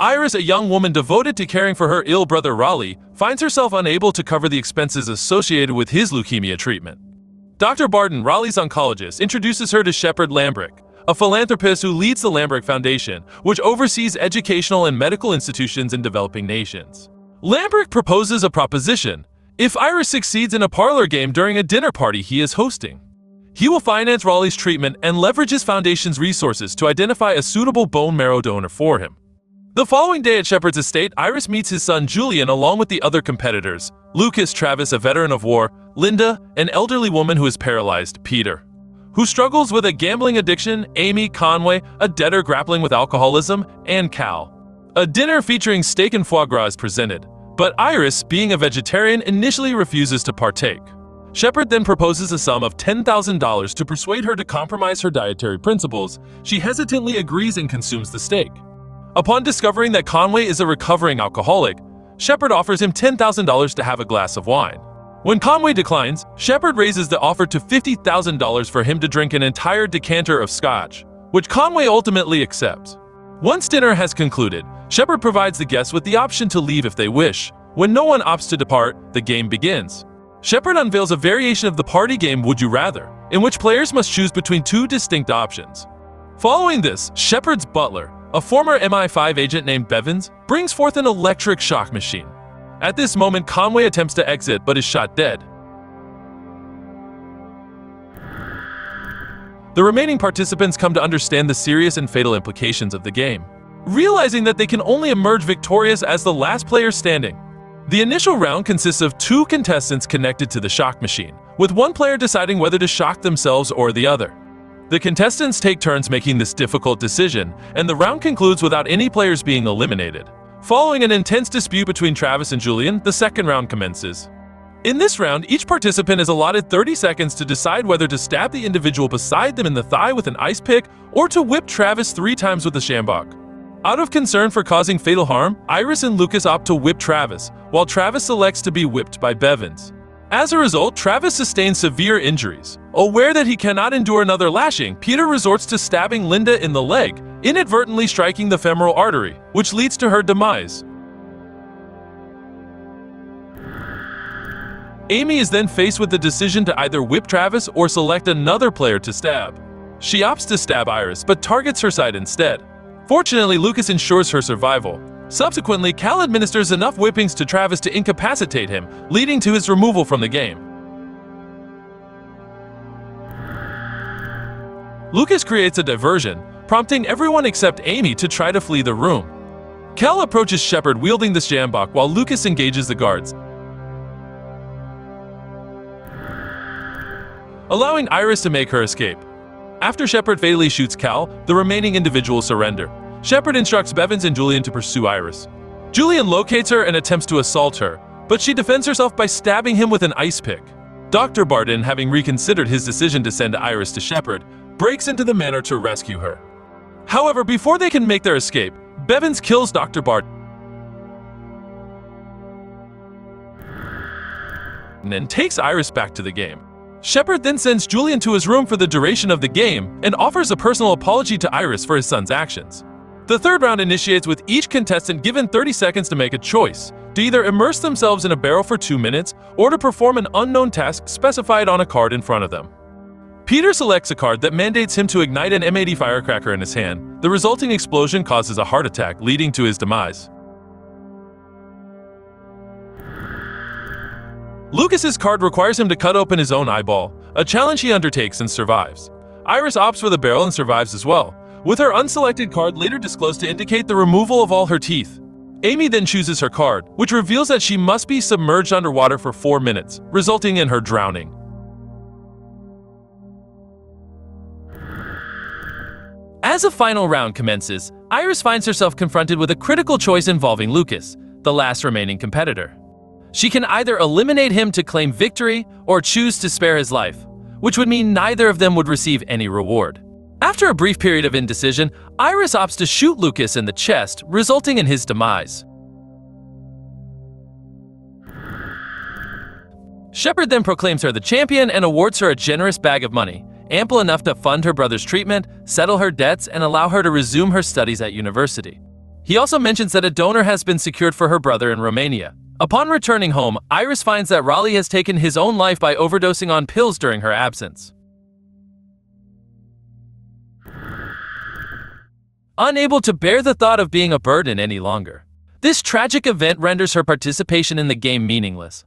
Iris, a young woman devoted to caring for her ill brother Raleigh, finds herself unable to cover the expenses associated with his leukemia treatment. Dr. Barton, Raleigh's oncologist, introduces her to Shepard Lambrick, a philanthropist who leads the Lambrick Foundation, which oversees educational and medical institutions in developing nations. Lambrick proposes a proposition: if Iris succeeds in a parlor game during a dinner party he is hosting, he will finance Raleigh's treatment and leverage his foundation's resources to identify a suitable bone marrow donor for him. The following day at Shepard's estate, Iris meets his son Julian along with the other competitors: Lucas, Travis, a veteran of war; Linda, an elderly woman who is paralyzed; Peter, who struggles with a gambling addiction; Amy, Conway, a debtor grappling with alcoholism; and Cal. A dinner featuring steak and foie gras is presented, but Iris, being a vegetarian, initially refuses to partake. Shepard then proposes a sum of $10,000 to persuade her to compromise her dietary principles. She hesitantly agrees and consumes the steak. Upon discovering that Conway is a recovering alcoholic, Shepard offers him $10,000 to have a glass of wine. When Conway declines, Shepard raises the offer to $50,000 for him to drink an entire decanter of scotch, which Conway ultimately accepts. Once dinner has concluded, Shepard provides the guests with the option to leave if they wish. When no one opts to depart, the game begins. Shepard unveils a variation of the party game Would You Rather, in which players must choose between two distinct options. Following this, Shepard's butler, a former MI5 agent named Bevins, brings forth an electric shock machine. At this moment, Conway attempts to exit but is shot dead. The remaining participants come to understand the serious and fatal implications of the game, realizing that they can only emerge victorious as the last player standing. The initial round consists of 2 contestants connected to the shock machine, with one player deciding whether to shock themselves or the other. The contestants take turns making this difficult decision, and the round concludes without any players being eliminated. Following an intense dispute between Travis and Julian, the second round commences. In this round, each participant is allotted 30 seconds to decide whether to stab the individual beside them in the thigh with an ice pick or to whip Travis 3 times with a sjambok. Out of concern for causing fatal harm, Iris and Lucas opt to whip Travis, while Travis selects to be whipped by Bevins. As a result, Travis sustains severe injuries. Aware that he cannot endure another lashing, Peter resorts to stabbing Linda in the leg, inadvertently striking the femoral artery, which leads to her demise. Amy is then faced with the decision to either whip Travis or select another player to stab. She opts to stab Iris, but targets her side instead. Fortunately, Lucas ensures her survival. Subsequently, Cal administers enough whippings to Travis to incapacitate him, leading to his removal from the game. Lucas creates a diversion, prompting everyone except Amy to try to flee the room. Cal approaches Shepard wielding the sjambok while Lucas engages the guards, allowing Iris to make her escape. After Shepard fatally shoots Cal, the remaining individuals surrender. Shepard instructs Bevins and Julian to pursue Iris. Julian locates her and attempts to assault her, but she defends herself by stabbing him with an ice pick. Dr. Barton, having reconsidered his decision to send Iris to Shepard, breaks into the manor to rescue her. However, before they can make their escape, Bevins kills Dr. Barton and takes Iris back to the game. Shepard then sends Julian to his room for the duration of the game and offers a personal apology to Iris for his son's actions. The third round initiates with each contestant given 30 seconds to make a choice, to either immerse themselves in a barrel for 2 minutes or to perform an unknown task specified on a card in front of them. Peter selects a card that mandates him to ignite an M80 firecracker in his hand. The resulting explosion causes a heart attack, leading to his demise. Lucas's card requires him to cut open his own eyeball, a challenge he undertakes and survives. Iris opts for the barrel and survives as well, with her unselected card later disclosed to indicate the removal of all her teeth. Amy then chooses her card, which reveals that she must be submerged underwater for 4 minutes, resulting in her drowning. As a final round commences, Iris finds herself confronted with a critical choice involving Lucas, the last remaining competitor. She can either eliminate him to claim victory or choose to spare his life, which would mean neither of them would receive any reward. After a brief period of indecision, Iris opts to shoot Lucas in the chest, resulting in his demise. Shepard then proclaims her the champion and awards her a generous bag of money, ample enough to fund her brother's treatment, settle her debts, and allow her to resume her studies at university. He also mentions that a donor has been secured for her brother in Romania. Upon returning home, Iris finds that Raleigh has taken his own life by overdosing on pills during her absence. Unable to bear the thought of being a burden any longer, this tragic event renders her participation in the game meaningless.